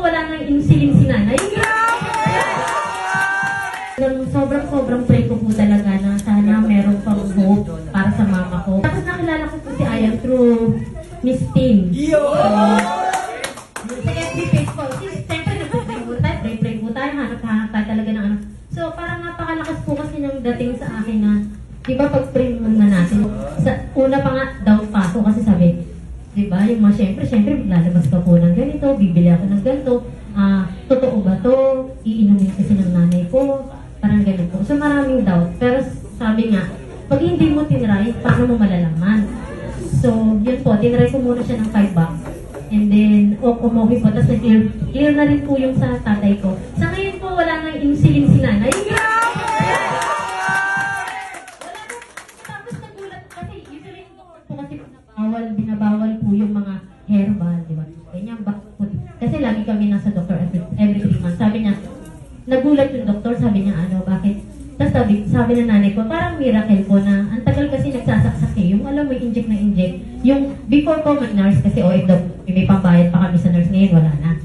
wala nang insulin si nanay. Sobrang pray ko po talaga na sana meron pang hope para sa mama ko. Tapos nakilala ko po si Ayan through Miss Tim. Sa FB page po. Siyempre, pray po tayo, hanap-hanap tayo talaga ng ano. So, parang napakalakas po kasi ng dating sa akin na, di ba pag-pray muna natin, una pa nga, doubt pa ako kasi sabi, di ba, yung mga siyempre, maglalabas ka po ng ganito, bibili ako ng ganito, totoo ba to, iinumin kasi ng nanay ko, parang ganito po. So, maraming doubt. Pero sabi nga, pag hindi mo tinry, paano mo malalaman? So, yun po, tinry ko muna siya ng 5 bucks. And then, umuwi po, tapos clear na rin po yung sa tatay ko. Sa ngayon po, wala nang insulin si nanay. Tapos nagulat kasi, usually po kasi binabawal po yung mga herbal, di ba? Ganyan ba? Kasi lagi kami nasa doctor every 3 months. Sabi niya, nagulat yung doktor, sabi niya, bakit? Tapos sabi ng nanay ko, parang miracle po na, ang tagal kasi nagsasaksak yung alam mo, inject na inject. Yung before po mag-nurse, kasi OFW, may pambayad pa kami sa nurse, ngayon wala na.